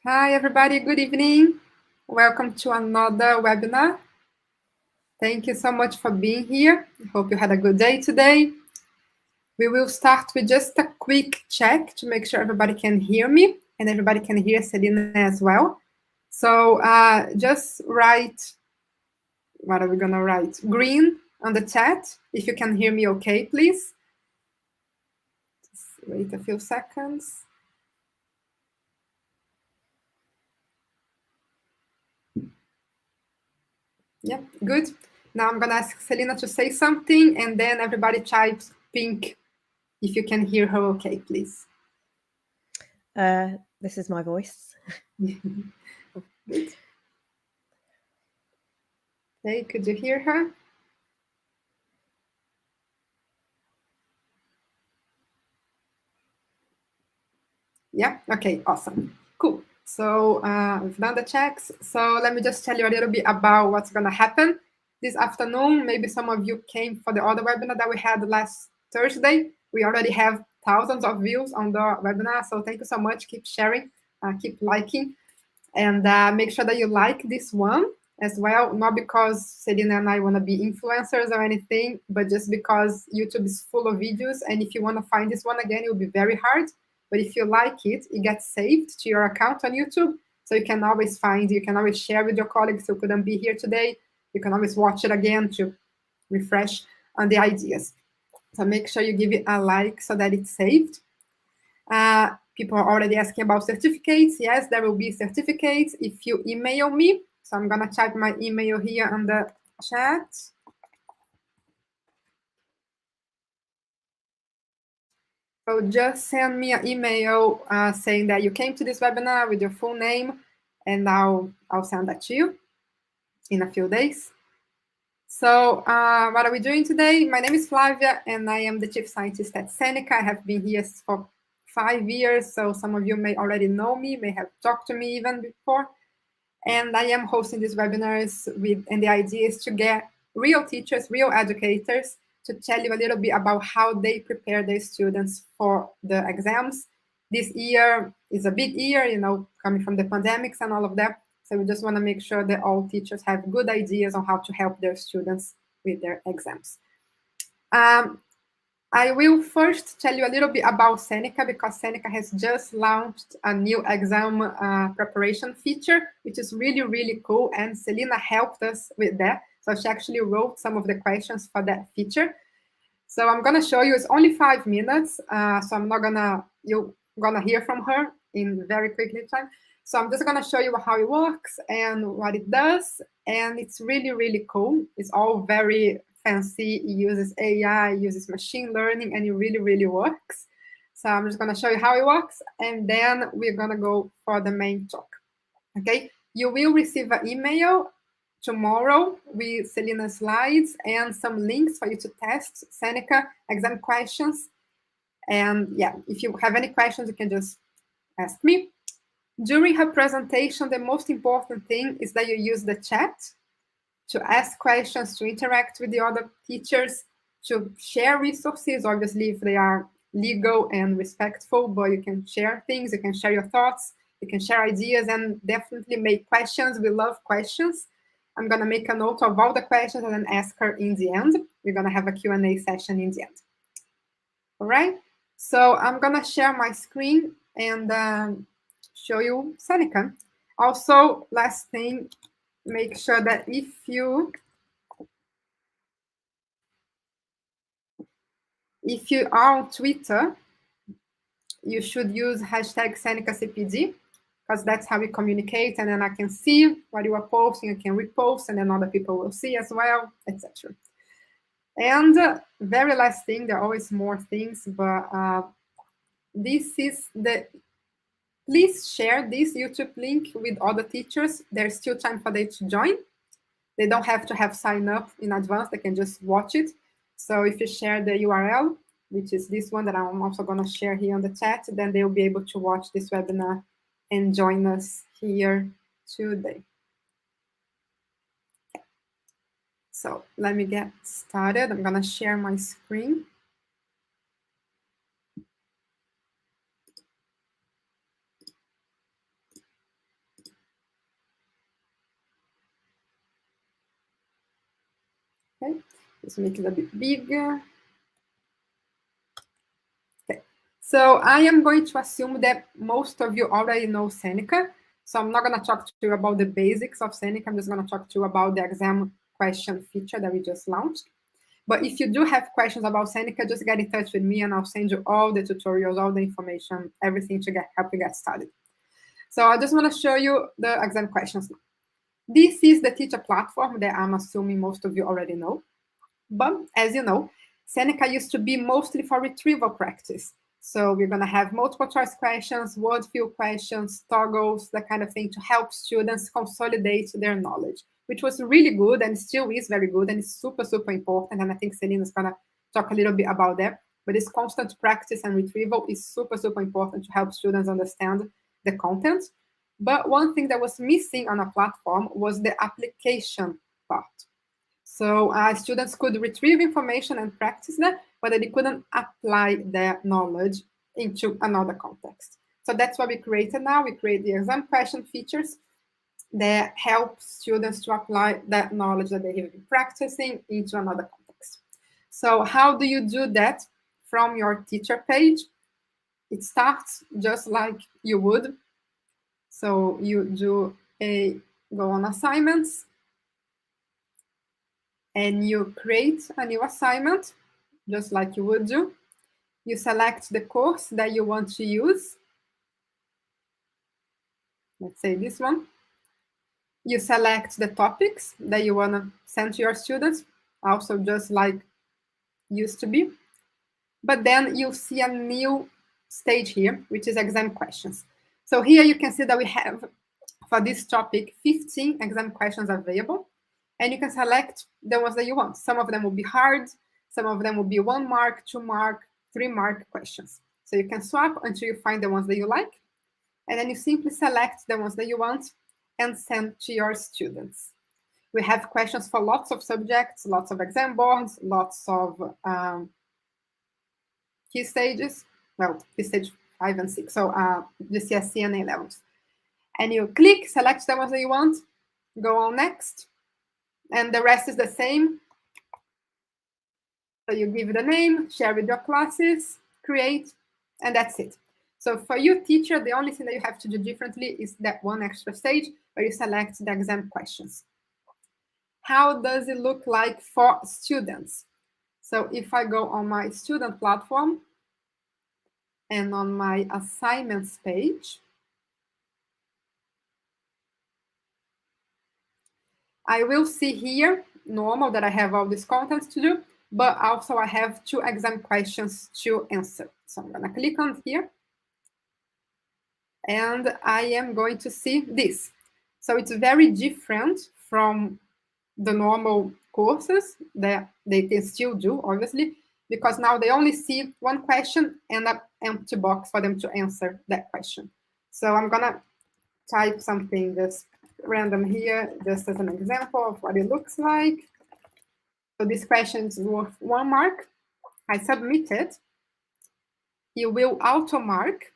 Hi, everybody. Good evening. Welcome to another webinar. Thank you so much for being here. I hope you had a good day today. We will start with just a quick check to make sure everybody can hear me and everybody can hear Selina as well. So just write, what are we going to write? Green on the chat. If you can hear me okay, please. Just wait a few seconds. Yeah, good. Now I'm going to ask Selina to say something, and then everybody types pink if you can hear her okay, please. This is my voice. Good. Okay, could you hear her? Yeah, okay, awesome. Cool. So we've done the checks. So let me just tell you a little bit about what's going to happen this afternoon. Maybe some of you came for the other webinar that we had last Thursday. We already have thousands of views on the webinar. So thank you so much. Keep sharing, keep liking, and make sure that you like this one as well. Not because Selina and I want to be influencers or anything, but just because YouTube is full of videos. And if you want to find this one again, it will be very hard. But if you like it, it gets saved to your account on YouTube. So you can always find, you can always share with your colleagues who couldn't be here today. You can always watch it again to refresh on the ideas. So make sure you give it a like so that it's saved. People are already asking about certificates. Yes, there will be certificates if you email me. So I'm going to type my email here on the chat. So just send me an email saying that you came to this webinar with your full name, and I'll send that to you in a few days. So what are we doing today? My name is Flavia, and I am the Chief Scientist at Seneca. I have been here for 5 years, so some of you may already know me, may have talked to me even before. And I am hosting these webinars and the idea is to get real teachers, real educators to tell you a little bit about how they prepare their students for the exams. This year is a big year, you know, coming from the pandemics and all of that. So we just want to make sure that all teachers have good ideas on how to help their students with their exams. I will first tell you a little bit about Seneca because Seneca has just launched a new exam preparation feature, which is really, really cool. And Selina helped us with that. So she actually wrote some of the questions for that feature. So I'm going to show you, it's only 5 minutes. So I'm not going to, you're going to hear from her in very quickly time. So I'm just going to show you how it works and what it does. And it's really, really cool. It's all very fancy. It uses AI, it uses machine learning, and it really, really works. So I'm just going to show you how it works. And then we're going to go for the main talk. Okay, you will receive an email tomorrow with Selina's slides and some links for you to test Seneca exam questions. And yeah, if you have any questions, you can just ask me. During her presentation, the most important thing is that you use the chat to ask questions, to interact with the other teachers, to share resources, obviously if they are legal and respectful, but you can share things, you can share your thoughts, you can share ideas, and definitely make questions. We love questions. I'm going to make a note of all the questions and then ask her in the end. We're going to have a Q&A session in the end. All right, so I'm going to share my screen and show you Seneca. Also, last thing, make sure that if you are on Twitter, you should use hashtag SenecaCPD because that's how we communicate, and then I can see what you are posting, I can repost, and then other people will see as well, etc. And very last thing, there are always more things, but this is the, please share this YouTube link with other teachers. There's still time for them to join. They don't have to have signed up in advance, they can just watch it. So if you share the URL, which is this one that I'm also going to share here on the chat, then they'll be able to watch this webinar and join us here today. So let me get started. I'm going to share my screen. Okay, let's make it a bit bigger. Okay, so I am going to assume that most of you already know Seneca. So I'm not going to talk to you about the basics of Seneca. I'm just going to talk to you about the exam question feature that we just launched. But if you do have questions about Seneca, just get in touch with me and I'll send you all the tutorials, all the information, everything to help you get started. So I just want to show you the exam questions now. This is the teacher platform that I'm assuming most of you already know. But as you know, Seneca used to be mostly for retrieval practice. So we're going to have multiple choice questions, word field questions, toggles, that kind of thing to help students consolidate their knowledge, which was really good and still is very good and it's super, super important. And I think Selina is going to talk a little bit about that. But this constant practice and retrieval is super, super important to help students understand the content. But one thing that was missing on a platform was the application part. So students could retrieve information and practice that, but they couldn't apply their knowledge into another context. So that's what we created now. We create the exam question features that help students to apply that knowledge that they have been practicing into another context. So how do you do that from your teacher page? It starts just like you would. So you go on assignments, and you create a new assignment, just like you would do. You select the course that you want to use. Let's say this one. You select the topics that you want to send to your students, also just like used to be. But then you see a new stage here, which is exam questions. So here you can see that we have, for this topic, 15 exam questions available. And you can select the ones that you want. Some of them will be hard, some of them will be 1 mark, 2 mark, 3 mark questions. So you can swap until you find the ones that you like. And then you simply select the ones that you want and send to your students. We have questions for lots of subjects, lots of exam boards, lots of key stages. Well, key stage 5 and 6. So GCSE and A-levels. And you click, select the ones that you want, go on next. And the rest is the same. So you give it a name, share with your classes, create, and that's it. So for you, teacher, the only thing that you have to do differently is that one extra stage where you select the exam questions. How does it look like for students? So if I go on my student platform and on my assignments page, I will see here, normal, that I have all this content to do, but also I have 2 exam questions to answer. So I'm going to click on here. And I am going to see this. So it's very different from the normal courses that they can still do, obviously, because now they only see 1 question and an empty box for them to answer that question. So I'm going to type something just random here, just as an example of what it looks like. So this question is worth 1 mark. I submit it. You will auto mark,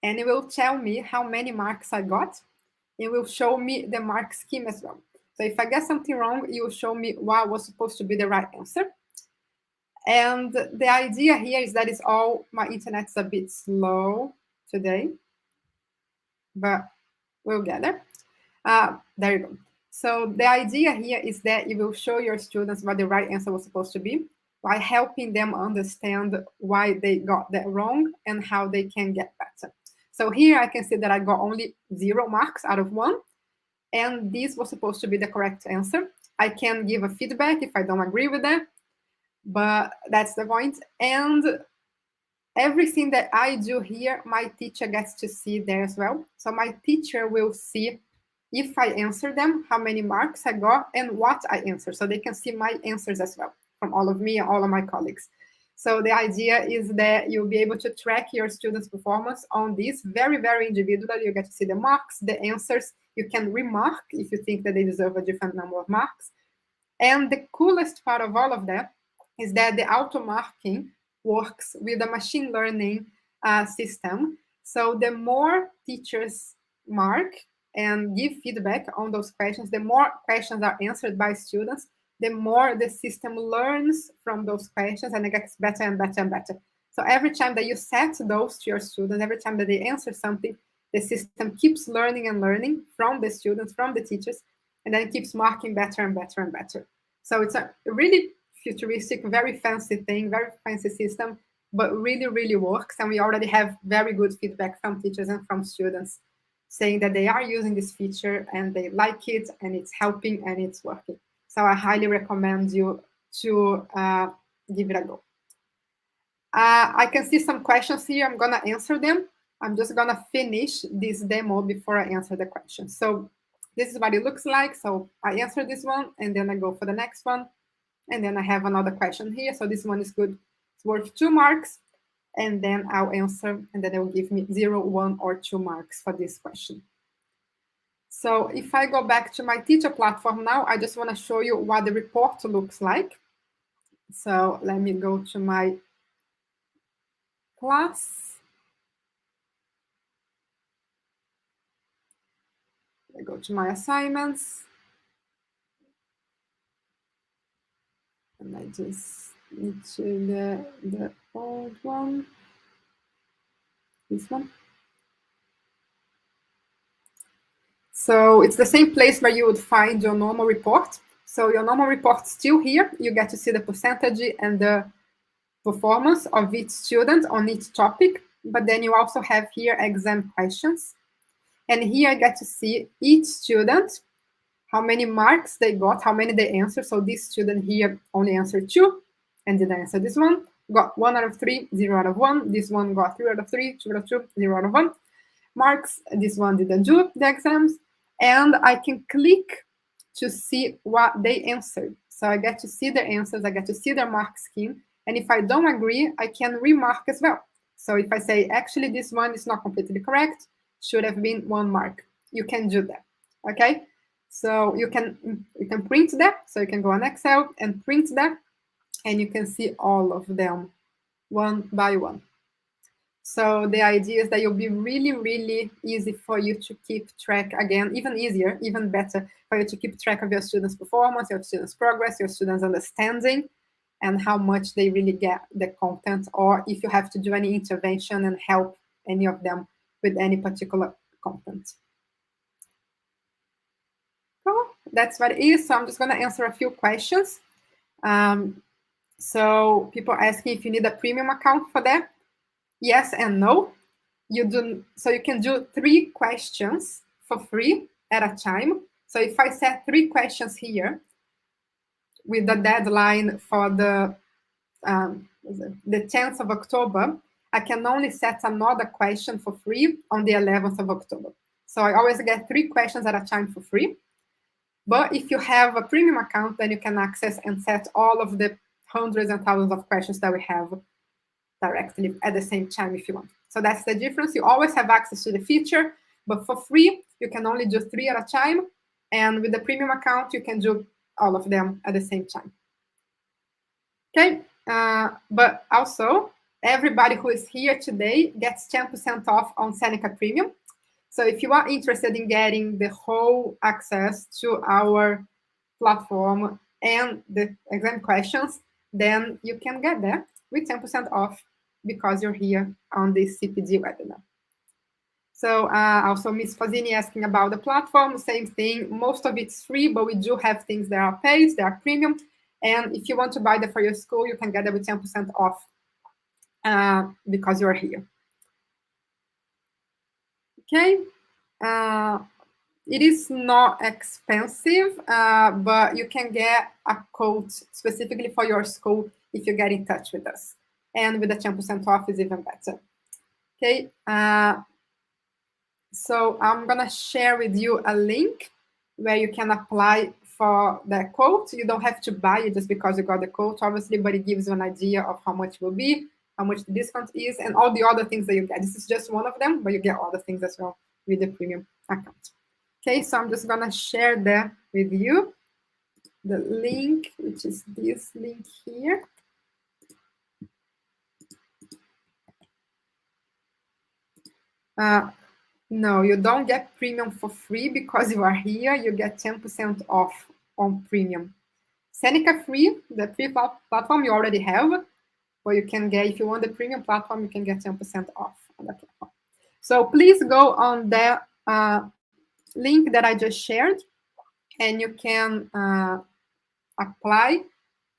and it will tell me how many marks I got. It will show me the mark scheme as well. So if I get something wrong, it will show me what was supposed to be the right answer. And the idea here is that my internet's a bit slow today, but we'll get there. There you go. So the idea here is that it will show your students what the right answer was supposed to be by helping them understand why they got that wrong and how they can get better. So here I can see that I got only 0 marks out of 1. And this was supposed to be the correct answer. I can give a feedback if I don't agree with that, but that's the point. And everything that I do here, my teacher gets to see there as well. So my teacher will see if I answer them, how many marks I got, and what I answer. So they can see my answers as well from all of me and all of my colleagues. So the idea is that you'll be able to track your students' performance on this very, very individually. You get to see the marks, the answers. You can remark if you think that they deserve a different number of marks. And the coolest part of all of that is that the auto-marking works with a machine learning system. So the more teachers mark and give feedback on those questions, the more questions are answered by students, the more the system learns from those questions and it gets better and better and better. So every time that you set those to your students, every time that they answer something, the system keeps learning and learning from the students, from the teachers, and then it keeps marking better and better and better. So it's a really futuristic, very fancy thing, very fancy system, but really, really works. And we already have very good feedback from teachers and from students saying that they are using this feature and they like it and it's helping and it's working. So I highly recommend you to give it a go. I can see some questions here. I'm going to answer them. I'm just going to finish this demo before I answer the question. So this is what it looks like. So I answer this one, and then I go for the next one. And then I have another question here. So this one is good. It's worth 2 marks. And then I'll answer, and then it will give me 0, 1, or 2 marks for this question. So if I go back to my teacher platform now, I just want to show you what the report looks like. So let me go to my class. I go to my assignments. And I just need to the old one. This one. So it's the same place where you would find your normal report. So your normal report still here. You get to see the percentage and the performance of each student on each topic. But then you also have here exam questions. And here I get to see each student, how many marks they got, how many they answered. So this student here only answered 2 and didn't answer this one. Got 1 out of 3, 0 out of 1. This one got 3 out of 3, 2 out of 2, 0 out of 1 marks. This one didn't do the exams. And I can click to see what they answered. So I get to see their answers, I get to see their mark scheme. And if I don't agree, I can remark as well. So if I say, actually, this one is not completely correct, should have been 1 mark, you can do that, okay? So you can print that. So you can go on Excel and print that, and you can see all of them one by one. So the idea is that it'll be really, really easy for you to keep track, again, even easier, even better for you to keep track of your students' performance, your students' progress, your students' understanding, and how much they really get the content, or if you have to do any intervention and help any of them with any particular content. Cool. That's what it is. So I'm just going to answer a few questions. So people asking if you need a premium account for that. Yes and no. You do. So you can do 3 questions for free at a time. So if I set 3 questions here with the deadline for the 10th of October, I can only set another question for free on the 11th of October. So I always get 3 questions at a time for free. But if you have a premium account, then you can access and set all of the hundreds and thousands of questions that we have directly at the same time if you want. So that's the difference. You always have access to the feature, but for free, you can only do 3 at a time. And with the premium account, you can do all of them at the same time. Okay, but also, everybody who is here today gets 10% off on Seneca Premium. So if you are interested in getting the whole access to our platform and the exam questions, then you can get that with 10% off because you're here on this CPD webinar. So also Ms. Fazini asking about the platform, same thing. Most of it's free, but we do have things that are paid, that are premium. And if you want to buy that for your school, you can get it with 10% off because you're here. Okay. It is not expensive, but you can get a code specifically for your school if you get in touch with us. And with the 10% off is even better. Okay. So I'm going to share with you a link where you can apply for the quote. You don't have to buy it just because you got the quote, obviously, but it gives you an idea of how much it will be, how much the discount is, and all the other things that you get. This is just one of them, but you get other things as well with the premium account. Okay, so I'm just going to share that with you, the link, which is this link here. No, you don't get premium for free because you are here. You get 10% off on premium. Seneca Free, the free platform you already have, or you can get, if you want the premium platform, you can get 10% off on that platform. So please go on the link that I just shared, and you can apply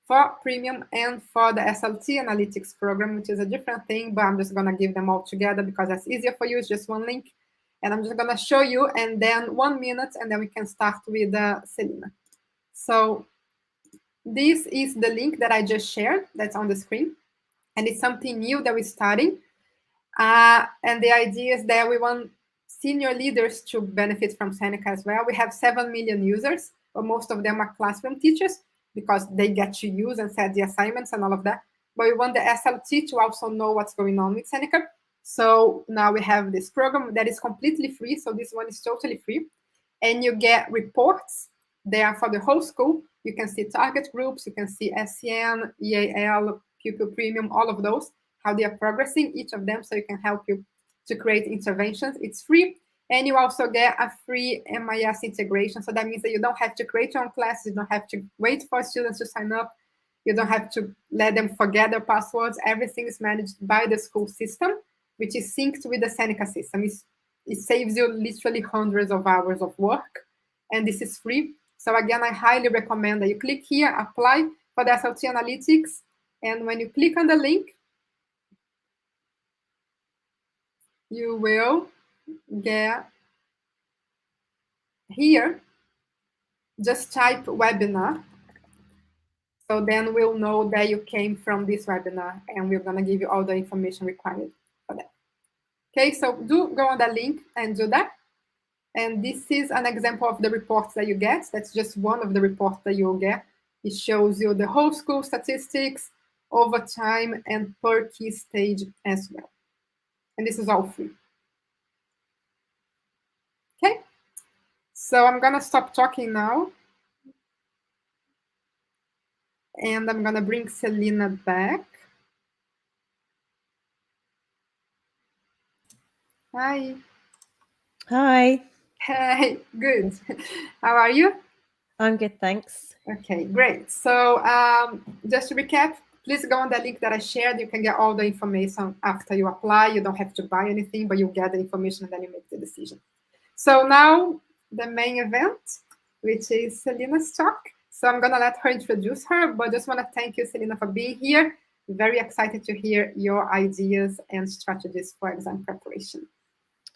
for premium and for the SLT analytics program, which is a different thing, but I'm just going to give them all together because that's easier for you. It's just one link. And I'm just going to show you, and then 1 minute, and then we can start with Selina. So this is the link that I just shared that's on the screen. And it's something new that we're starting. And the idea is that we want senior leaders to benefit from Seneca as well. We have 7 million users, but most of them are classroom teachers because they get to use and set the assignments and all of that. But we want the SLT to also know what's going on with Seneca. So now we have this program that is completely free. So this one is totally free. And you get reports. They are for the whole school. You can see target groups. You can see SEN, EAL, Pupil Premium, all of those, how they are progressing, each of them, so you can help you to create interventions. It's free. And you also get a free MIS integration. So that means that you don't have to create your own classes. You don't have to wait for students to sign up. You don't have to let them forget their passwords. Everything is managed by the school system, which is synced with the Seneca system. It saves you literally hundreds of hours of work. And this is free. So again, I highly recommend that you click here, apply for the SLT Analytics. And when you click on the link, you will get here, just type webinar. So then we'll know that you came from this webinar, and we're going to give you all the information required for that. Okay, so do go on the link and do that. And this is an example of the reports that you get. That's just one of the reports that you'll get. It shows you the whole school statistics over time and per key stage as well. And this is all free. Okay, so I'm going to stop talking now. And I'm going to bring Selina back. Hi. Hi. Hey, good. How are you? I'm good, thanks. Okay, great. So just to recap, please go on the link that I shared. You can get all the information after you apply. You don't have to buy anything, but you get the information and then you make the decision. So now the main event, which is Selina's talk. So I'm going to let her introduce her, but just want to thank you, Selina, for being here. Very excited to hear your ideas and strategies for exam preparation.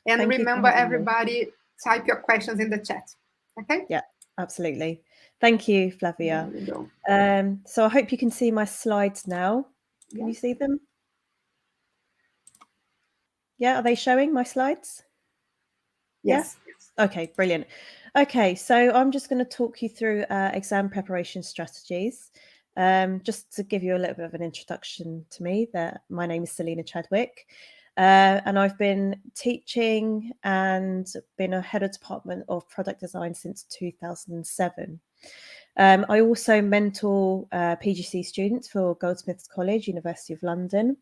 And remember, everybody, type your questions in the chat. Okay? Yeah, absolutely. Thank you, Flavia. There you go. So I hope you can see my slides now. Can you see them? Yeah, are they showing my slides? Yes. Yeah? Okay, brilliant. Okay, so I'm just going to talk you through exam preparation strategies. Just to give you a little bit of an introduction to me, that my name is Selina Chadwick. And I've been teaching and been a head of department of product design since 2007. I also mentor PGC students for Goldsmiths College, University of London.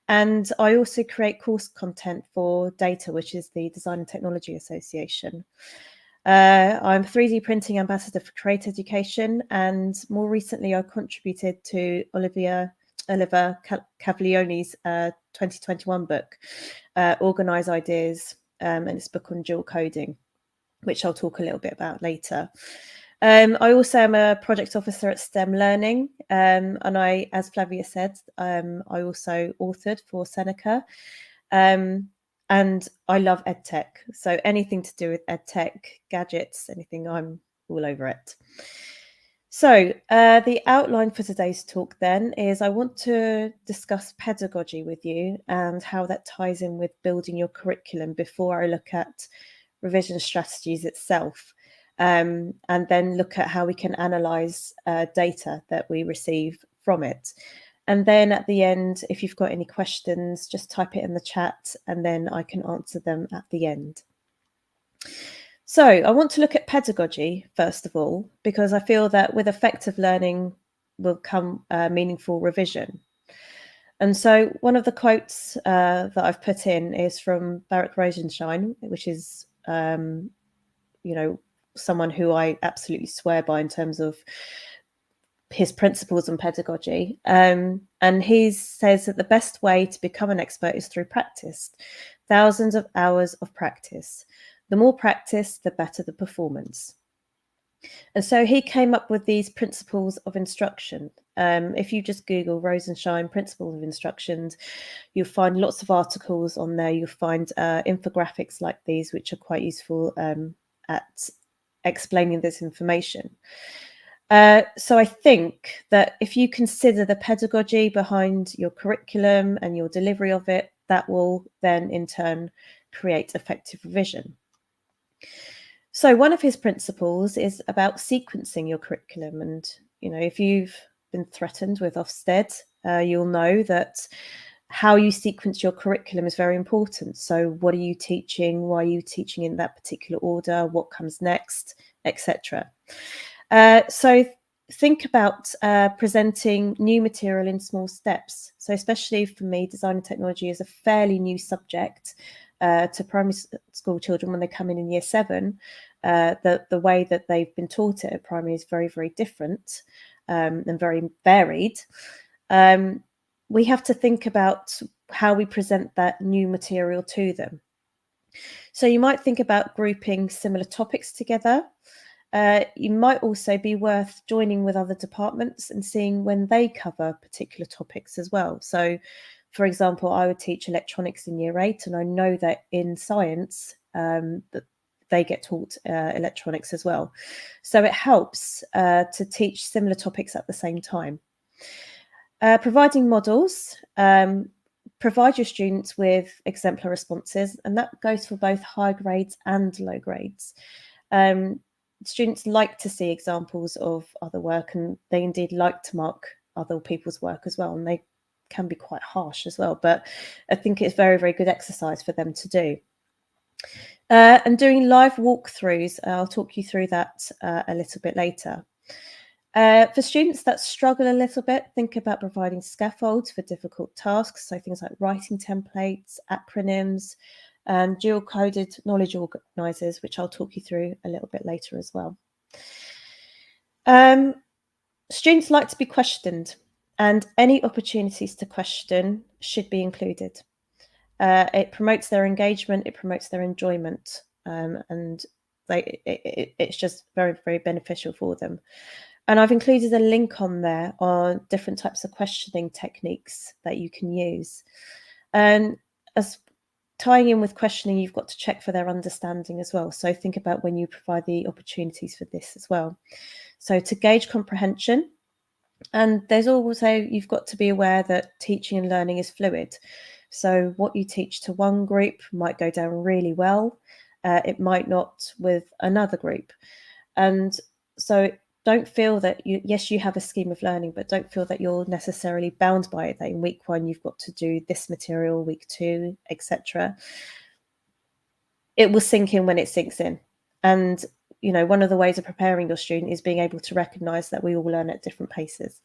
And I also create course content for DATA, which is the Design and Technology Association. I'm 3D printing ambassador for Create Education, and more recently I contributed to Oliver Caviglioni's 2021 book, Organize Ideas, and it's a book on dual coding, which I'll talk a little bit about later. I also am a project officer at STEM Learning, and I, as Flavia said, I also authored for Seneca, and I love EdTech. So anything to do with EdTech, gadgets, anything, I'm all over it. So the outline for today's talk then is I want to discuss pedagogy with you and how that ties in with building your curriculum before I look at revision strategies itself. And then look at how we can analyze data that we receive from it. And then at the end, if you've got any questions, just type it in the chat and then I can answer them at the end. So I want to look at pedagogy, first of all, because I feel that with effective learning will come meaningful revision. And so one of the quotes that I've put in is from Baruch Rosenstein, which is, someone who I absolutely swear by in terms of his principles on pedagogy. And he says that the best way to become an expert is through practice, thousands of hours of practice. The more practice, the better the performance. And so he came up with these principles of instruction. If you just Google Rosenshine principles of instructions, you'll find lots of articles on there. You'll find infographics like these, which are quite useful at explaining this information. So I think that if you consider the pedagogy behind your curriculum and your delivery of it, that will then in turn create effective revision. So one of his principles is about sequencing your curriculum. And, you know, if you've been threatened with Ofsted, you'll know that how you sequence your curriculum is very important. So what are you teaching? Why are you teaching in that particular order? What comes next, etc. So think about presenting new material in small steps. So especially for me, design and technology is a fairly new subject to primary school children when they come in year 7. The way that they've been taught it at primary is very, very different and very varied. We have to think about how we present that new material to them. So you might think about grouping similar topics together. You might also be worth joining with other departments and seeing when they cover particular topics as well. So, for example, I would teach electronics in year 8, and I know that in science that they get taught electronics as well. So it helps to teach similar topics at the same time. Providing models, provide your students with exemplar responses, and that goes for both high grades and low grades. Students like to see examples of other work, and they indeed like to mark other people's work as well, and they can be quite harsh as well, but I think it's very, very good exercise for them to do. And doing live walkthroughs, I'll talk you through that a little bit later. For students that struggle a little bit, think about providing scaffolds for difficult tasks, so things like writing templates, acronyms, and dual-coded knowledge organisers, which I'll talk you through a little bit later as well. Students like to be questioned, and any opportunities to question should be included. It promotes their engagement, it promotes their enjoyment, and it's just very, very beneficial for them. And I've included a link on there on different types of questioning techniques that you can use. And as tying in with questioning, you've got to check for their understanding as well. So think about when you provide the opportunities for this as well. So to gauge comprehension, and there's also, you've got to be aware that teaching and learning is fluid. So what you teach to one group might go down really well. It might not with another group. And so don't feel that yes, you have a scheme of learning, but don't feel that you're necessarily bound by it, that in week 1 you've got to do this material, week 2, etc. It will sink in when it sinks in. And you know, one of the ways of preparing your student is being able to recognize that we all learn at different paces.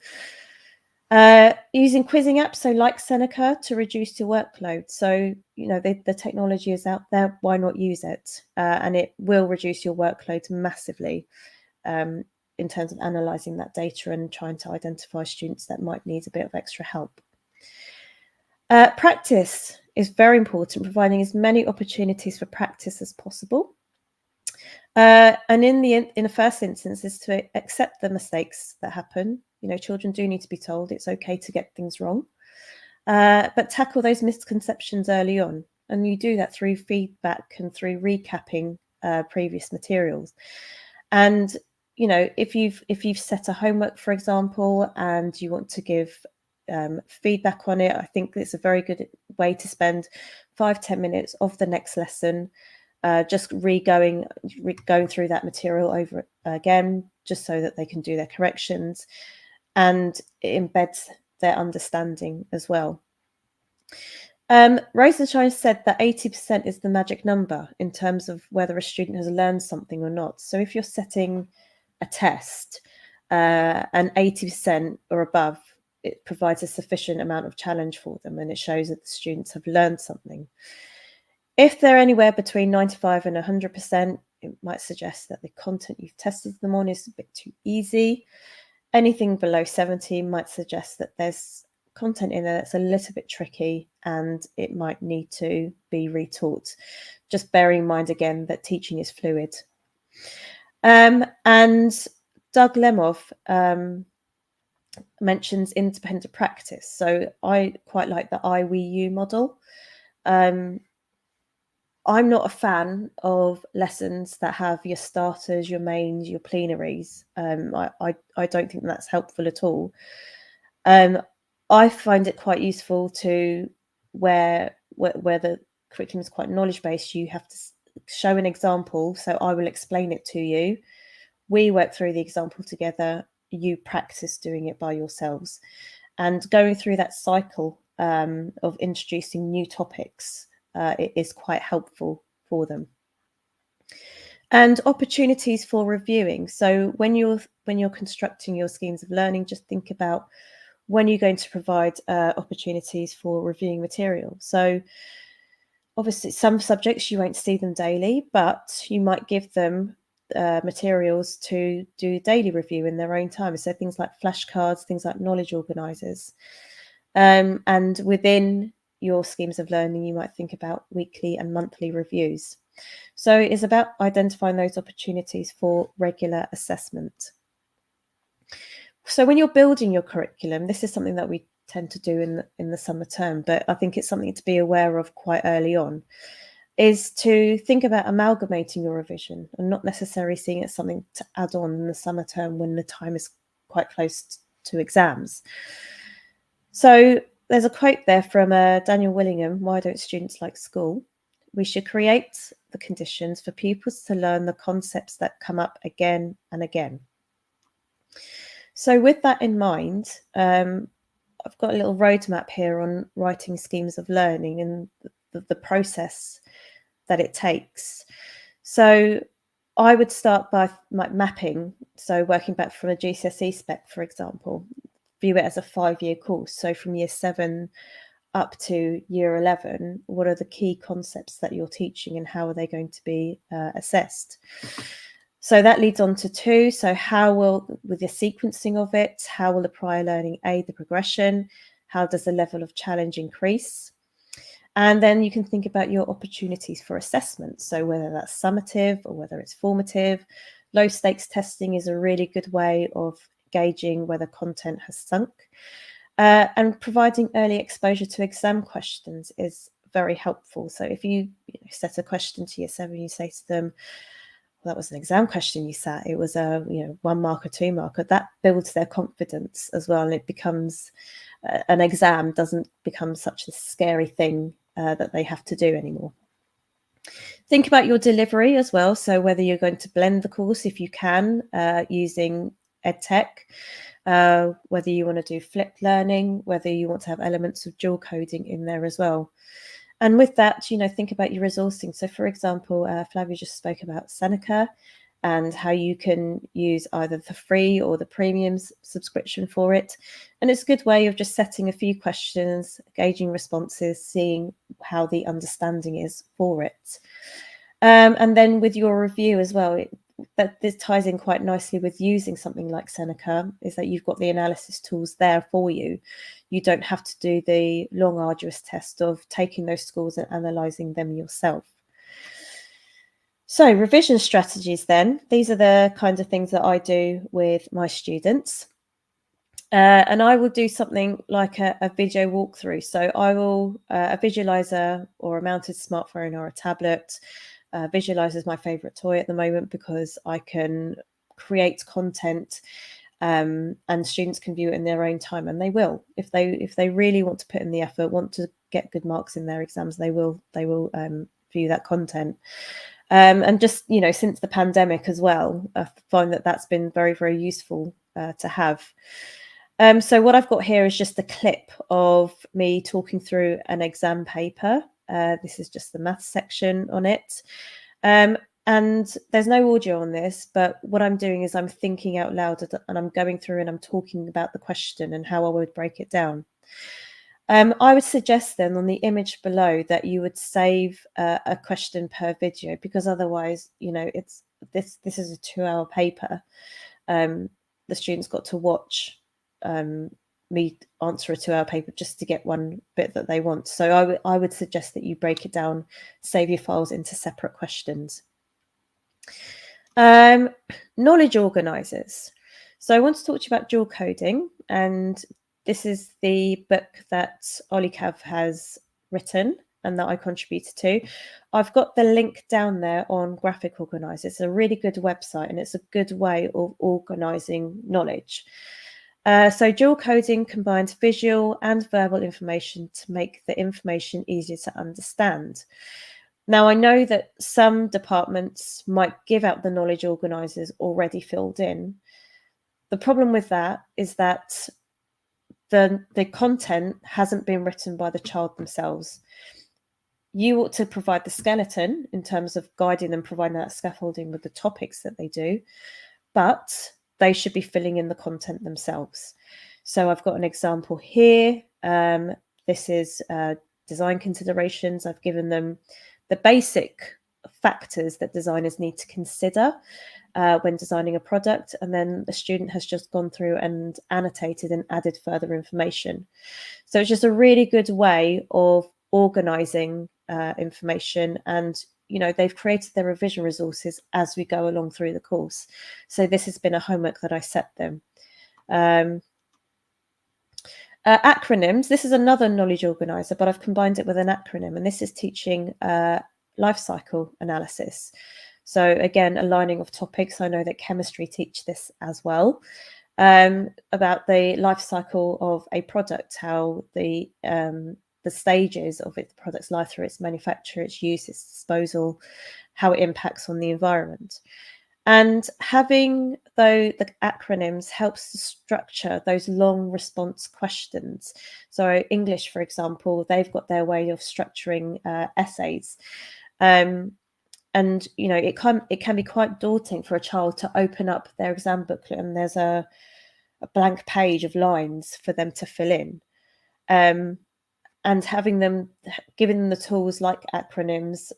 Using quizzing apps, so like Seneca, to reduce your workload. So, you know, the technology is out there, why not use it? And it will reduce your workload massively in terms of analysing that data and trying to identify students that might need a bit of extra help. Practice is very important, providing as many opportunities for practice as possible. And in the first instance is to accept the mistakes that happen. You know, children do need to be told it's okay to get things wrong, but tackle those misconceptions early on. And you do that through feedback and through recapping previous materials. And you know, if you've set a homework, for example, and you want to give feedback on it, I think it's a very good way to spend 5-10 minutes of the next lesson just going through that material over again, just so that they can do their corrections, and it embeds their understanding as well. Rosenshine said that 80% is the magic number in terms of whether a student has learned something or not. So if you're setting a test and 80% or above, it provides a sufficient amount of challenge for them, and it shows that the students have learned something. If they're anywhere between 95 and 100%, it might suggest that the content you've tested them on is a bit too easy. Anything below 70 might suggest that there's content in there that's a little bit tricky and it might need to be retaught. Just bearing in mind again that teaching is fluid. And Doug Lemov mentions independent practice. So I quite like the I, we, you model. I'm not a fan of lessons that have your starters, your mains, your plenaries. I don't think that's helpful at all. I find it quite useful to where the curriculum is quite knowledge-based, you have to show an example. So I will explain it to you. We work through the example together. You practice doing it by yourselves. And going through that cycle of introducing new topics, it is quite helpful for them. And opportunities for reviewing. So when you're constructing your schemes of learning, just think about when you're going to provide opportunities for reviewing material. So obviously some subjects you won't see them daily, but you might give them materials to do daily review in their own time. So things like flashcards, things like knowledge organisers. And within your schemes of learning, you might think about weekly and monthly reviews. So it's about identifying those opportunities for regular assessment. So when you're building your curriculum, this is something that we tend to do in the summer term, but I think it's something to be aware of quite early on, is to think about amalgamating your revision and not necessarily seeing it as something to add on in the summer term when the time is quite close to exams. So there's a quote there from Daniel Willingham, "Why don't students like school? We should create the conditions for pupils to learn the concepts that come up again and again." So with that in mind, I've got a little roadmap here on writing schemes of learning and the process that it takes. So I would start by mapping, so working back from a GCSE spec, for example, view it as a 5-year course. So from year 7 up to year 11, what are the key concepts that you're teaching and how are they going to be assessed? So that leads on to 2. So how will, with the sequencing of it, how will the prior learning aid the progression? How does the level of challenge increase? And then you can think about your opportunities for assessment. So whether that's summative or whether it's formative, low stakes testing is a really good way of gauging whether content has sunk. And providing early exposure to exam questions is very helpful. So if you set a question to year 7, you say to them, well, that was an exam question you sat, it was a 1 mark or 2 marker, that builds their confidence as well. And it becomes an exam doesn't become such a scary thing that they have to do anymore. Think about your delivery as well. So whether you're going to blend the course, if you can, using EdTech, whether you want to do flipped learning, whether you want to have elements of dual coding in there as well. And with that, think about your resourcing. So for example, Flavia just spoke about Seneca and how you can use either the free or the premium subscription for it. And it's a good way of just setting a few questions, gauging responses, seeing how the understanding is for it. And then with your review as well, this ties in quite nicely with using something like Seneca, is that you've got the analysis tools there for you. You don't have to do the long, arduous test of taking those scores and analysing them yourself. So revision strategies then, these are the kinds of things that I do with my students. And I will do something like a video walkthrough. So I will, a visualizer or a mounted smartphone or a tablet. Visualizer is my favorite toy at the moment because I can create content and students can view it in their own time, and they will. If they really want to put in the effort, want to get good marks in their exams, they will view that content. And just, since the pandemic as well, I find that that's been very, very useful to have. So what I've got here is just a clip of me talking through an exam paper. This is just the maths section on it. And there's no audio on this, but what I'm doing is I'm thinking out loud and I'm going through and I'm talking about the question and how I would break it down. I would suggest then on the image below that you would save a question per video, because otherwise, this is a 2-hour paper. the students got to watch me answer a 2-hour paper just to get one bit that they want. So I would suggest that you break it down, save your files into separate questions. Knowledge organisers. So I want to talk to you about dual coding, and this is the book that Ollie Cav has written and that I contributed to. I've got the link down there on Graphic Organisers. It's a really good website and it's a good way of organising knowledge. So dual coding combines visual and verbal information to make the information easier to understand. Now, I know that some departments might give out the knowledge organisers already filled in. The problem with that is that the content hasn't been written by the child themselves. You ought to provide the skeleton in terms of guiding them, providing that scaffolding with the topics that they do, but they should be filling in the content themselves. So I've got an example here. This is design considerations. I've given them the basic factors that designers need to consider when designing a product, and then the student has just gone through and annotated and added further information. So it's just a really good way of organising information, and they've created their revision resources as we go along through the course. So this has been a homework that I set them. Acronyms. This is another knowledge organizer, but I've combined it with an acronym, and this is teaching life cycle analysis. So again, aligning of topics. I know that chemistry teach this as well, about the life cycle of a product, how the stages of the product's life through its manufacture, its use, its disposal, how it impacts on the environment. And having the acronyms helps to structure those long response questions. So English, for example, they've got their way of structuring essays. And it can be quite daunting for a child to open up their exam booklet and there's a blank page of lines for them to fill in. And giving them the tools like acronyms,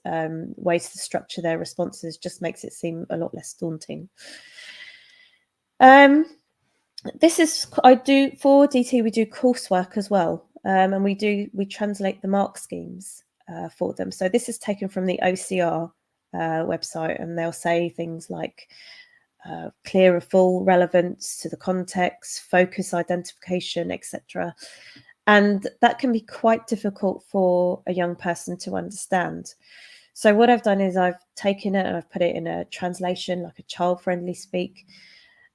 ways to structure their responses, just makes it seem a lot less daunting. This is, for DT, we do coursework as well. And we translate the mark schemes for them. So this is taken from the OCR website, and they'll say things like clear or full relevance to the context, focus identification, etc. And that can be quite difficult for a young person to understand. So what I've done is I've taken it and I've put it in a translation, like a child-friendly speak.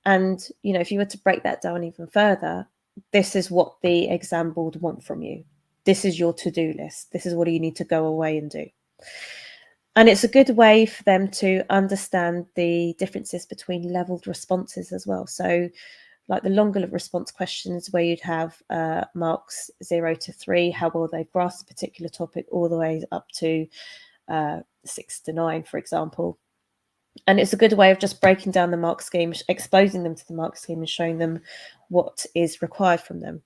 And, if you were to break that down even further, this is what the exam board want from you. This is your to-do list. This is what you need to go away and do. And it's a good way for them to understand the differences between leveled responses as well. So like the longer response questions where you'd have marks 0 to 3, how well they've grasped a particular topic, all the way up to 6 to 9, for example. And it's a good way of just breaking down the mark scheme, exposing them to the mark scheme and showing them what is required from them.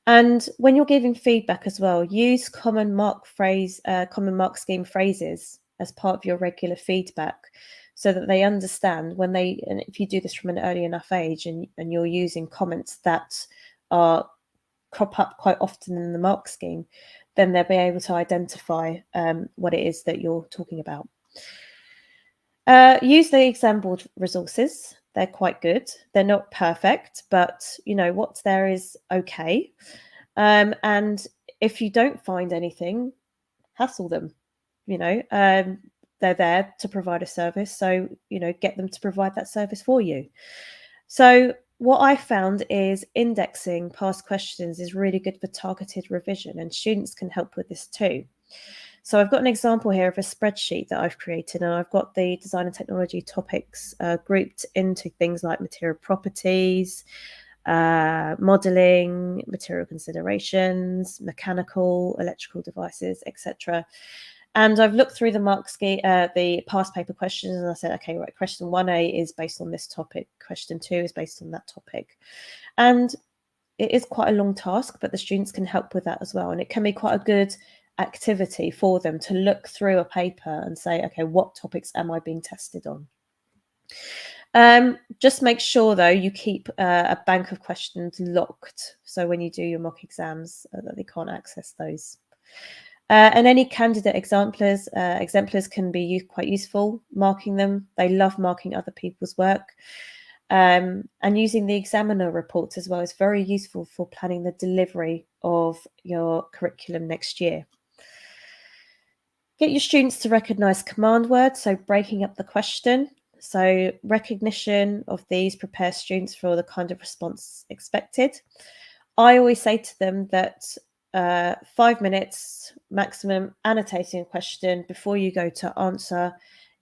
And when you're giving feedback as well, use common mark scheme phrases as part of your regular feedback, so that they understand and if you do this from an early enough age and you're using comments that crop up quite often in the mark scheme, then they'll be able to identify what it is that you're talking about. Use the exam board resources. They're quite good. They're not perfect, but what's there is okay. And if you don't find anything, hassle them. They're there to provide a service, so get them to provide that service for you. So what I found is indexing past questions is really good for targeted revision, and students can help with this too. So I've got an example here of a spreadsheet that I've created, and I've got the design and technology topics grouped into things like material properties, modelling, material considerations, mechanical, electrical devices, etc. And I've looked through the past paper questions, and I said, okay, right, question 1A is based on this topic, question 2 is based on that topic. And it is quite a long task, but the students can help with that as well. And it can be quite a good activity for them to look through a paper and say, okay, what topics am I being tested on? Just make sure, though, you keep a bank of questions locked. So when you do your mock exams, that they can't access those. And any candidate exemplars can be quite useful, marking them. They love marking other people's work. And using the examiner reports as well is very useful for planning the delivery of your curriculum next year. Get your students to recognise command words, so breaking up the question. So recognition of these prepares students for the kind of response expected. I always say to them that 5 minutes maximum annotating a question before you go to answer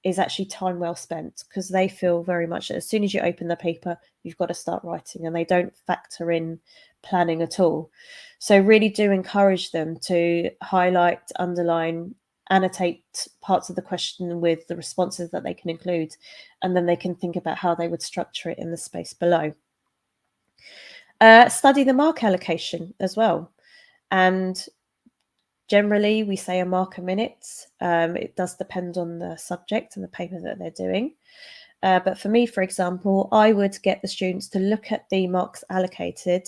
is actually time well spent, because they feel very much that as soon as you open the paper, you've got to start writing, and they don't factor in planning at all. So really do encourage them to highlight, underline, annotate parts of the question with the responses that they can include, and then they can think about how they would structure it in the space below. Study the mark allocation as well. And generally, we say a mark a minute. It does depend on the subject and the paper that they're doing. But for me, for example, I would get the students to look at the marks allocated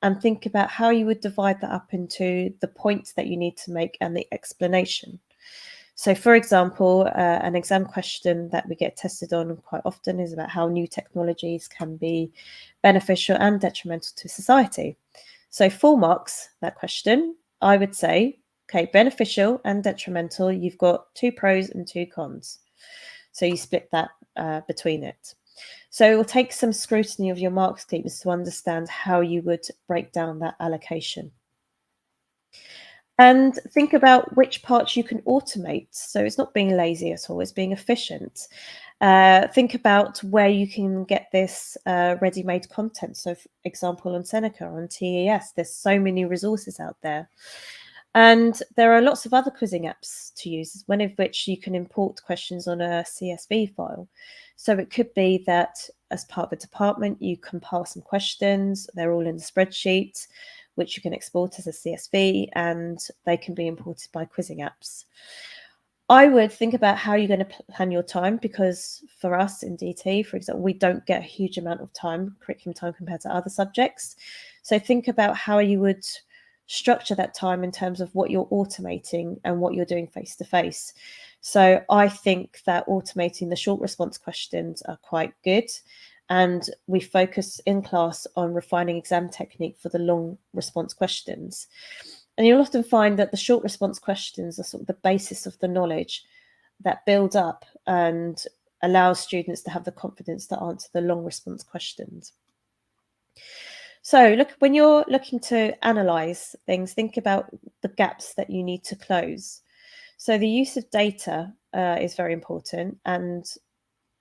and think about how you would divide that up into the points that you need to make and the explanation. So, for example, an exam question that we get tested on quite often is about how new technologies can be beneficial and detrimental to society. So, 4 marks, that question, I would say, okay, beneficial and detrimental, you've got 2 pros and 2 cons. So you split that between it. So it will take some scrutiny of your mark schemes to understand how you would break down that allocation. And think about which parts you can automate. So it's not being lazy at all, it's being efficient. Think about where you can get this ready-made content. So, for example, on Seneca, on TES, there's so many resources out there. And there are lots of other quizzing apps to use, one of which you can import questions on a CSV file. So it could be that as part of a department, you compile some questions, they're all in the spreadsheet, which you can export as a CSV, and they can be imported by quizzing apps. I would think about how you're going to plan your time, because for us in DT, for example, we don't get a huge amount of time, curriculum time, compared to other subjects. So think about how you would structure that time in terms of what you're automating and what you're doing face to face. So I think that automating the short response questions are quite good. And we focus in class on refining exam technique for the long response questions. And you'll often find that the short response questions are sort of the basis of the knowledge that build up and allows students to have the confidence to answer the long response questions. So look, when you're looking to analyze things, think about the gaps that you need to close. So the use of data is very important, and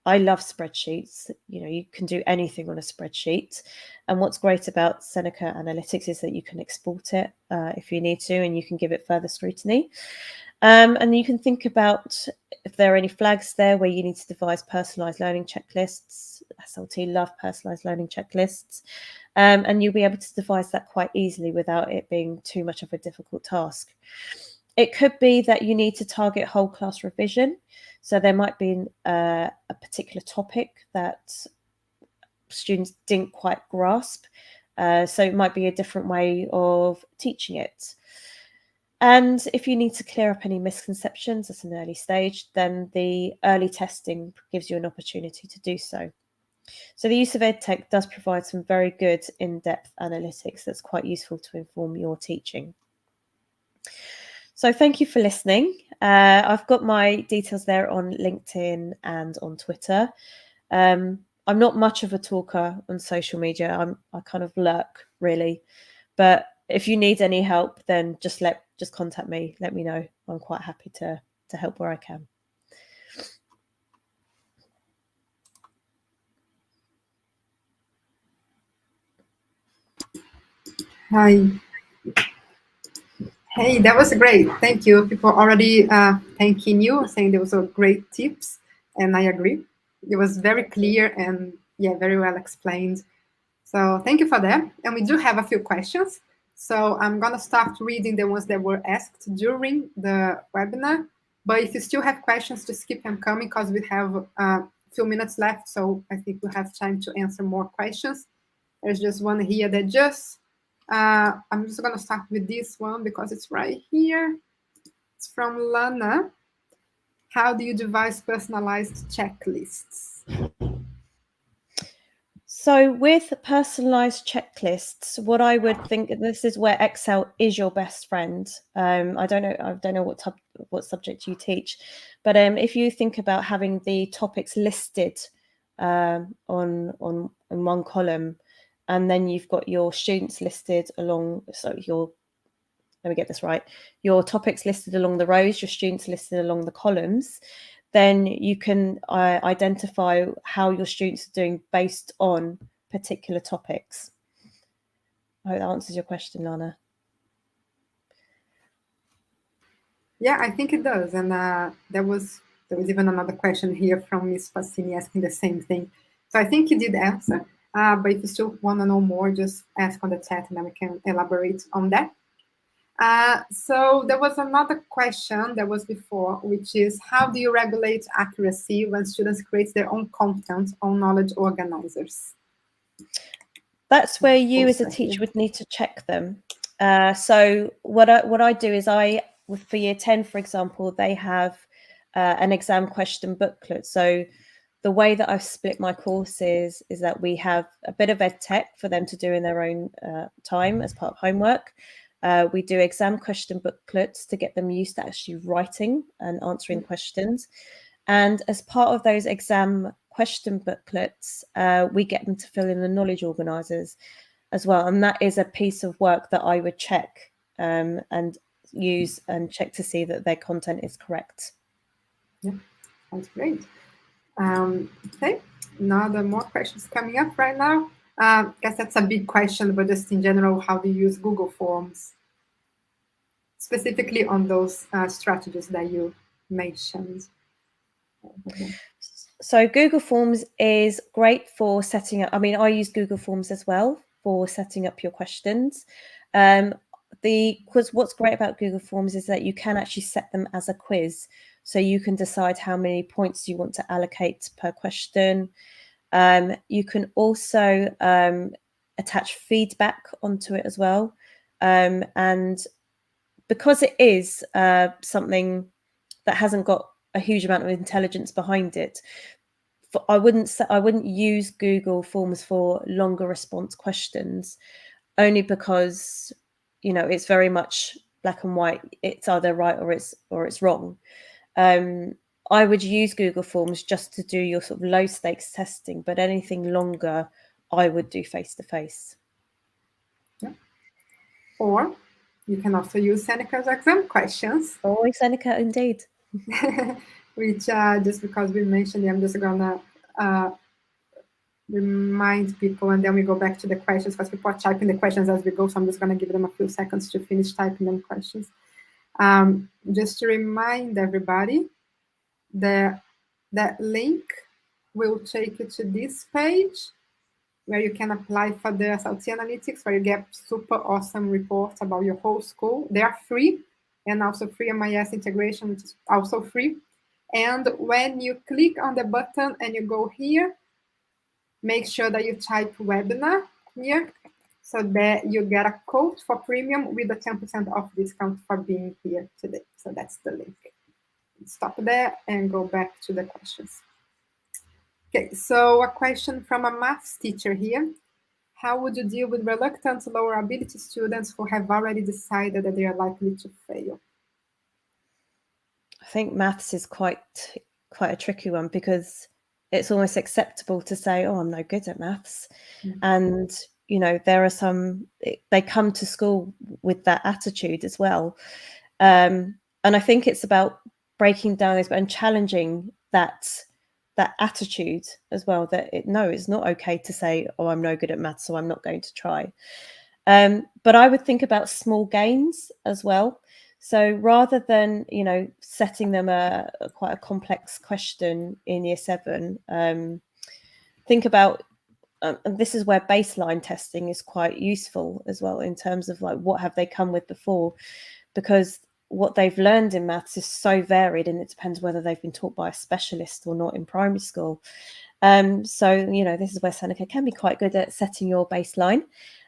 I love spreadsheets. You know, you can do anything on a spreadsheet. And what's great about Seneca Analytics is that you can export it if you need to, and you can give it further scrutiny. And you can think about if there are any flags there where you need to devise personalised learning checklists. SLT love personalised learning checklists. And you'll be able to devise that quite easily without it being too much of a difficult task. It could be that you need to target whole class revision. So there might be a particular topic that students didn't quite grasp. So it might be a different way of teaching it. And if you need to clear up any misconceptions at an early stage, then the early testing gives you an opportunity to do so. So the use of EdTech does provide some very good in-depth analytics that's quite useful to inform your teaching. So thank you for listening. I've got my details there on LinkedIn and on Twitter. I'm not much of a talker on social media. I kind of lurk, really. But if you need any help, then just contact me. Let me know. I'm quite happy to help where I can. Hi. Hey, that was great. Thank you. People already thanking you, saying those were great tips, and I agree. It was very clear and very well explained. So thank you for that. And we do have a few questions. So I'm gonna start reading the ones that were asked during the webinar. But if you still have questions, just keep them coming, because we have a few minutes left, so I think we have time to answer more questions. There's just one here that just, I'm just going to start with this one because it's right here. It's from Lana. How do you devise personalized checklists? So with personalized checklists, what I would think, this is where Excel is your best friend. I don't know what subject you teach, but if you think about having the topics listed on one column, and then you've got your students listed along, so let me get this right, your topics listed along the rows, your students listed along the columns, then you can identify how your students are doing based on particular topics. I hope that answers your question, Lana. Yeah, I think it does. And there was even another question here from Miss Fassini asking the same thing. So I think you did answer. But if you still want to know more, just ask on the chat and then we can elaborate on that. So there was another question that was before, which is how do you regulate accuracy when students create their own content on knowledge organizers? That's where you as a teacher would need to check them. So what I do is for year 10, for example, they have an exam question booklet. So the way that I've split my courses is that we have a bit of ed tech for them to do in their own time as part of homework. We do exam question booklets to get them used to actually writing and answering questions. And as part of those exam question booklets, we get them to fill in the knowledge organisers as well. And that is a piece of work that I would check and use and check to see that their content is correct. Yeah, that's great. Okay, now there are more questions coming up right now. I guess that's a big question, but just in general, how do you use Google Forms? Specifically on those strategies that you mentioned. So Google Forms is great for setting up. I mean, I use Google Forms as well for setting up your questions. Because what's great about Google Forms is that you can actually set them as a quiz. So you can decide how many points you want to allocate per question. You can also attach feedback onto it as well. And because it is something that hasn't got a huge amount of intelligence behind it, I wouldn't use Google Forms for longer response questions, only because it's very much black and white. It's either right or it's wrong. I would use Google Forms just to do your sort of low stakes testing, but anything longer, I would do face to face. Or you can also use Seneca's exam questions. Oh, Seneca, indeed. Which, just because we mentioned it, I'm just gonna remind people, and then we go back to the questions, because people are typing the questions as we go, so I'm just gonna give them a few seconds to finish typing them questions. Just to remind everybody, that link will take you to this page where you can apply for the SLT Analytics, where you get super awesome reports about your whole school. They are free, and also free MIS integration, which is also free. And when you click on the button and you go here, make sure that you type webinar here so that you get a code for premium with a 10% off discount for being here today. So that's the link. Stop there and go back to the questions. Okay, so a question from a maths teacher here. How would you deal with reluctant lower ability students who have already decided that they are likely to fail? I think maths is quite a tricky one, because it's almost acceptable to say, oh, I'm no good at maths. And there are some, they come to school with that attitude as well. And I think it's about breaking down this and challenging that attitude as well, that it's not okay to say, oh, I'm no good at maths, so I'm not going to try. But I would think about small gains as well. So rather than setting them quite a complex question in year 7, think about and this is where baseline testing is quite useful as well, in terms of like, what have they come with before? Because what they've learned in maths is so varied, and it depends whether they've been taught by a specialist or not in primary school. So, this is where Seneca can be quite good at setting your baseline.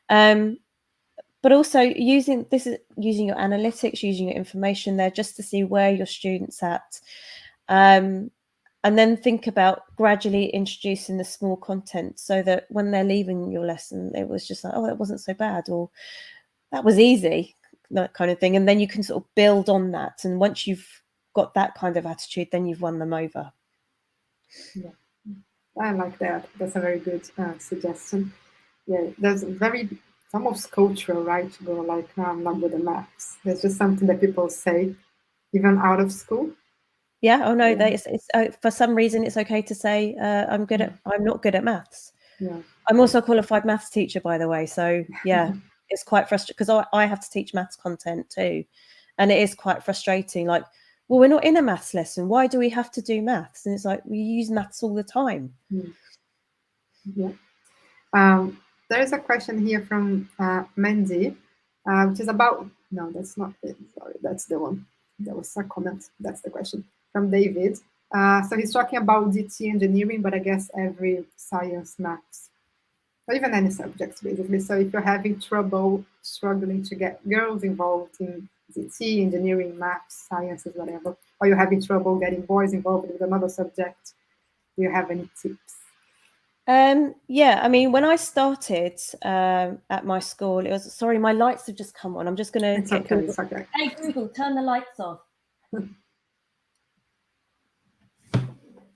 But also using your analytics, using your information there just to see where your students at. And then think about gradually introducing the small content so that when they're leaving your lesson, it was just like, oh, that wasn't so bad, or that was easy, that kind of thing. And then you can sort of build on that. And once you've got that kind of attitude, then you've won them over. Yeah, I like that. That's a very good suggestion. Yeah, there's it's almost cultural, right? To go like, no, I'm not good at maths. There's just something that people say, even out of school. Yeah. Oh no, Yeah. it's for some reason it's okay to say I'm not good at maths. Yeah. I'm also a qualified maths teacher, by the way. So yeah, it's quite frustrating because I have to teach maths content too, and it is quite frustrating. Like, well, we're not in a maths lesson. Why do we have to do maths? And it's like we use maths all the time. Yeah. There is a question here from Mandy, which is about. No, that's not it. Sorry, that's the one. That was a comment. That's the question from David. So he's talking about DT engineering, but I guess every science, maths, or even any subjects, basically. So if you're having trouble struggling to get girls involved in DT, engineering, maths, sciences, whatever, or you're having trouble getting boys involved with another subject, do you have any tips? Yeah, I mean, when I started at my school, it was, sorry, my lights have just come on. I'm just going to get Google. It's okay. Hey, Google, turn the lights off.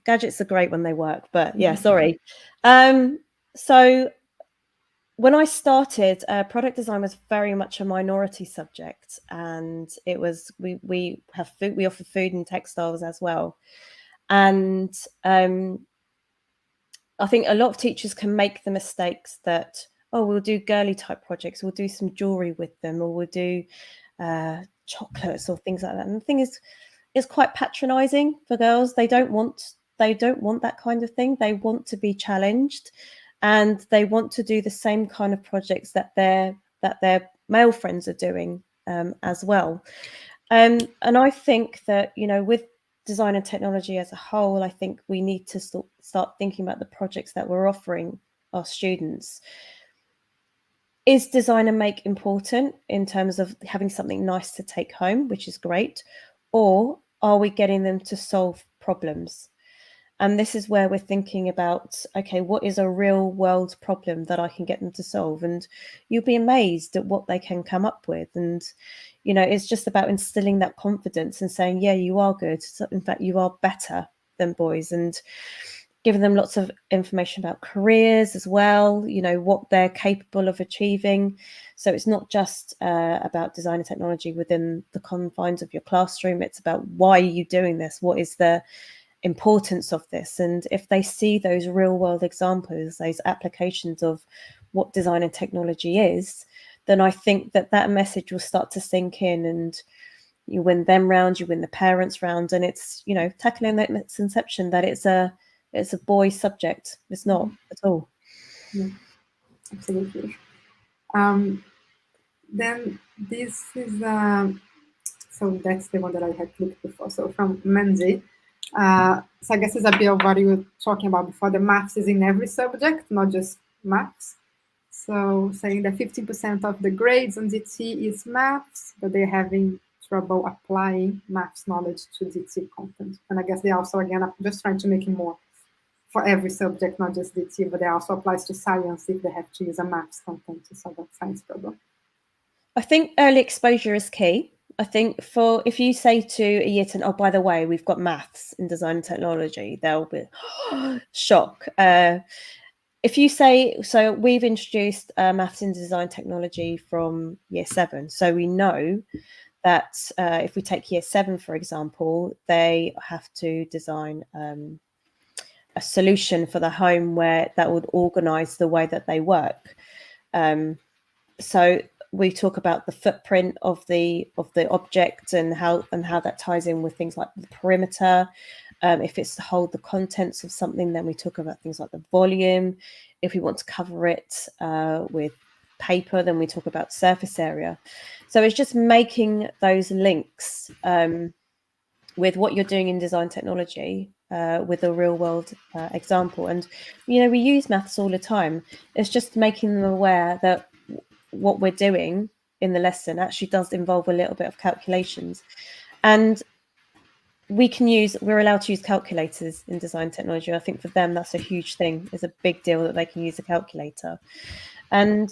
Gadgets are great when they work, but yeah, sorry. So when I started, product design was very much a minority subject, and it was we offer food and textiles as well, and I think a lot of teachers can make the mistakes that, oh, we'll do girly type projects, we'll do some jewelry with them, or we'll do chocolates or things like that. And the thing is, it's quite patronizing for girls. They don't want that kind of thing. They want to be challenged, and they want to do the same kind of projects that their male friends are doing as well. And I think that, with design and technology as a whole, I think we need to start thinking about the projects that we're offering our students. Is design and make important in terms of having something nice to take home, which is great, or are we getting them to solve problems? And this is where we're thinking about, okay, what is a real world problem that I can get them to solve? And you'll be amazed at what they can come up with. And, it's just about instilling that confidence and saying, yeah, you are good. So in fact, you are better than boys, and giving them lots of information about careers as well, what they're capable of achieving. So it's not just about design and technology within the confines of your classroom. It's about, why are you doing this? What is the importance of this? And if they see those real world examples, those applications of what design and technology is, then I think that message will start to sink in, and you win them round, you win the parents round, and it's, tackling that misconception that it's a boy subject. It's not at all. Yeah, absolutely. Then this is so that's the one that I had clicked before. So from Mandy. So I guess it's a bit of what you were talking about before. The maths is in every subject, not just maths. So saying that 15% of the grades on DT is maths, but they're having trouble applying maths knowledge to DT content. And I guess they also, again, are just trying to make it more for every subject, not just DT, but it also applies to science if they have to use a maths content to solve a science problem. I think early exposure is key. I think if you say to a year 10, oh, by the way, we've got maths in design and technology, they'll be shock. If you say, so we've introduced maths in design technology from year 7. So we know that if we take year 7, for example, they have to design a solution for the home where that would organize the way that they work. So we talk about the footprint of the object and how that ties in with things like the perimeter. If it's to hold the contents of something, then we talk about things like the volume. If we want to cover it with paper, then we talk about surface area. So it's just making those links with what you're doing in design technology with a real world example. And, we use maths all the time. It's just making them aware that what we're doing in the lesson actually does involve a little bit of calculations. And we're allowed to use calculators in design technology. I think for them, that's a huge thing. It's a big deal that they can use a calculator. And,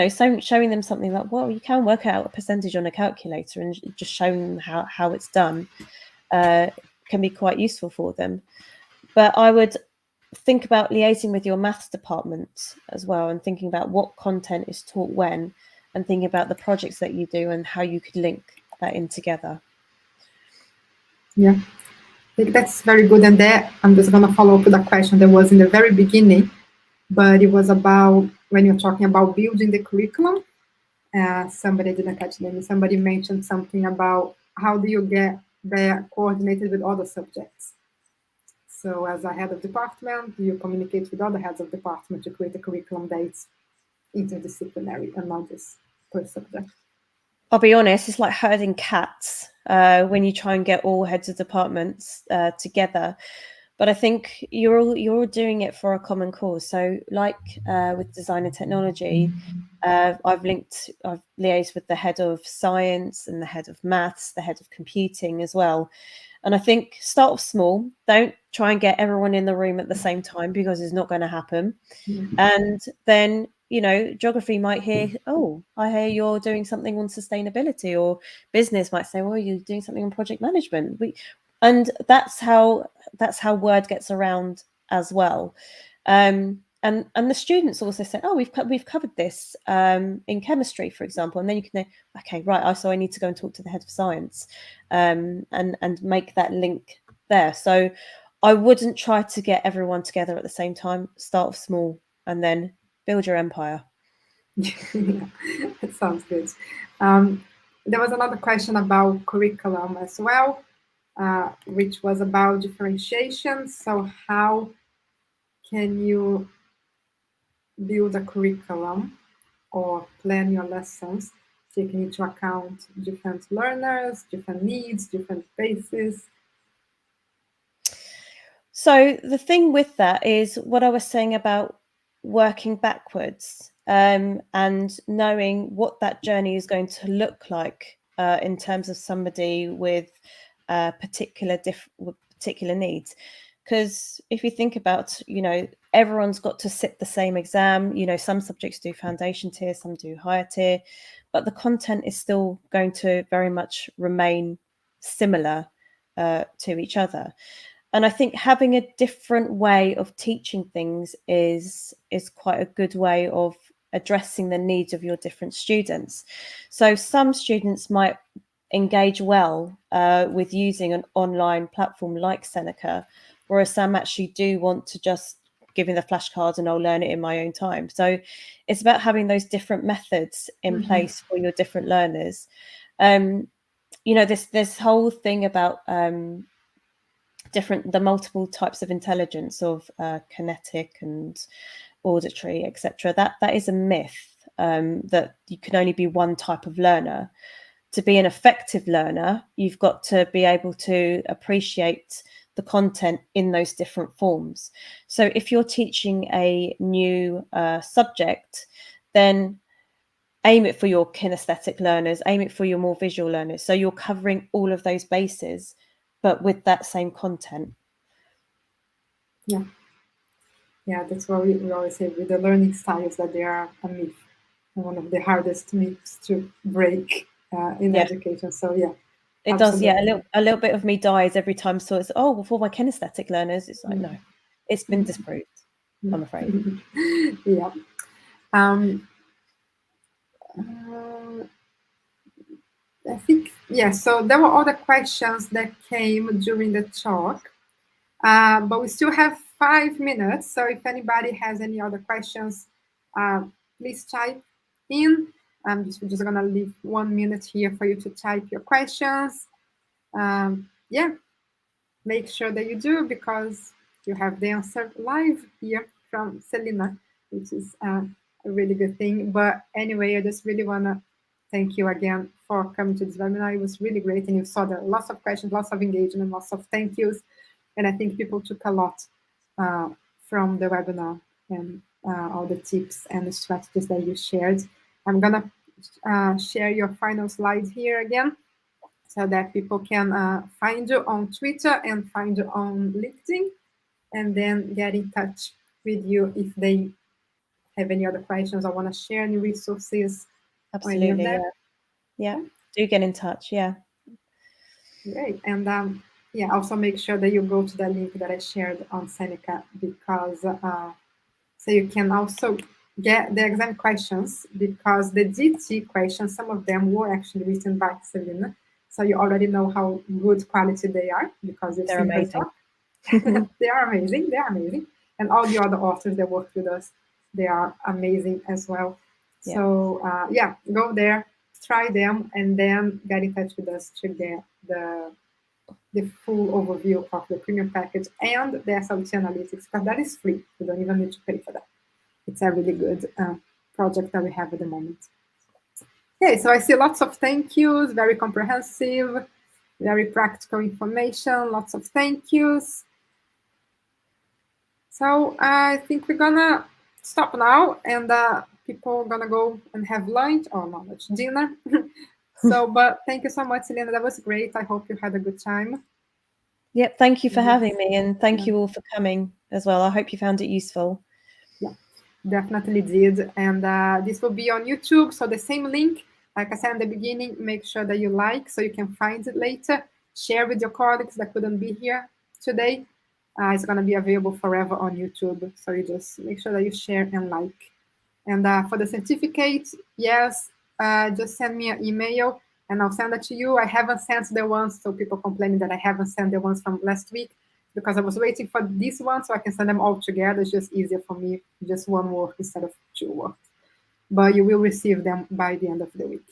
so showing them something like, well, you can work out a percentage on a calculator, and just showing them how it's done can be quite useful for them. But I would think about liaising with your maths department as well, and thinking about what content is taught when, and thinking about the projects that you do and how you could link that in together. Yeah, I think that's very good. And there, I'm just going to follow up with a question that was in the very beginning, but it was about when you're talking about building the curriculum. Somebody didn't catch the name. Somebody mentioned something about how do you get there coordinated with other subjects. So as a head of department, you communicate with other heads of department to create a curriculum that is interdisciplinary and not just per subject. I'll be honest, it's like herding cats when you try and get all heads of departments together. But I think you're all doing it for a common cause. So like with design and technology, I've liaised with the head of science and the head of maths, the head of computing as well. And I think start off small. Don't try and get everyone in the room at the same time, because it's not going to happen. Mm-hmm. And then, geography might hear, oh, I hear you're doing something on sustainability, or business might say, well, you're doing something on project management. And that's how word gets around as well. And the students also said, oh, we've covered this in chemistry, for example. And then you can know, okay, right, so I need to go and talk to the head of science and make that link there. So I wouldn't try to get everyone together at the same time. Start off small and then build your empire. Yeah, that sounds good. There was another question about curriculum as well, which was about differentiation. So how can you build a curriculum or plan your lessons, taking into account different learners, different needs, different paces? So the thing with that is what I was saying about working backwards and knowing what that journey is going to look like in terms of somebody with particular needs. Because if you think about, everyone's got to sit the same exam. Some subjects do foundation tier, some do higher tier, but the content is still going to very much remain similar to each other. And I think having a different way of teaching things is quite a good way of addressing the needs of your different students. So some students might engage well with using an online platform like Seneca, whereas some actually do want to just give me the flashcards and I'll learn it in my own time. So it's about having those different methods in place for your different learners. This whole thing about the multiple types of intelligence of kinetic and auditory, etc. That is a myth, that you can only be one type of learner. To be an effective learner, you've got to be able to appreciate the content in those different forms. So if you're teaching a new subject, then aim it for your kinesthetic learners, aim it for your more visual learners. So you're covering all of those bases, but with that same content. Yeah. Yeah, that's what we always say with the learning styles, that they are a myth, and one of the hardest myths to break in education. So yeah, it absolutely does. Yeah, a little bit of me dies every time. So it's for my kinesthetic learners, it's like no, it's been disproved. I'm afraid. Yeah. I think so there were other questions that came during the talk, but we still have 5 minutes. So if anybody has any other questions, please type in. We're just gonna leave 1 minute here for you to type your questions. Make sure that you do, because you have the answer live here from Selina, which is a really good thing. But anyway, I just really want to thank you again for coming to this webinar. It was really great. And you saw there lots of questions, lots of engagement, lots of thank yous. And I think people took a lot from the webinar and all the tips and the strategies that you shared. I'm going to share your final slides here again so that people can find you on Twitter and find you on LinkedIn, and then get in touch with you if they have any other questions or want to share any resources or any of Absolutely. that. Yeah. Do get in touch. Yeah. Great. And yeah, also make sure that you go to the link that I shared on Seneca, because so you can also get the exam questions, because the GT questions, some of them were actually written by Selina. So you already know how good quality they are because you've They're seen her amazing. talk. They are amazing. They are amazing. And all the other authors that worked with us, they are amazing as well. Yeah. So yeah, go there, try them, and then get in touch with us to get the full overview of the premium package and the SLT analytics, because that is free. You don't even need to pay for that. It's a really good project that we have at the moment. Okay, so I see lots of thank yous, very comprehensive, very practical information, lots of thank yous. So I think we're gonna stop now, and people are gonna go and have lunch, or not much, dinner. So, but thank you so much, Selena. That was great. I hope you had a good time. Yep. Thank you for Yes. having me, and thank Yeah. you all for coming as well. I hope you found it useful. Yeah, definitely did. And this will be on YouTube. So the same link, like I said in the beginning, make sure that you like so you can find it later. Share with your colleagues that couldn't be here today. It's going to be available forever on YouTube. So you just make sure that you share and like. And for the certificate, yes, just send me an email and I'll send it to you. I haven't sent the ones, so people complaining that I haven't sent the ones from last week, because I was waiting for this one so I can send them all together. It's just easier for me, just one work instead of two work. But you will receive them by the end of the week.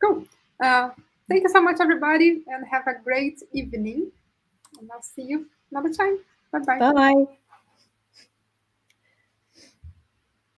Cool. Thank you so much, everybody, and have a great evening. And I'll see you another time. Bye-bye. Bye.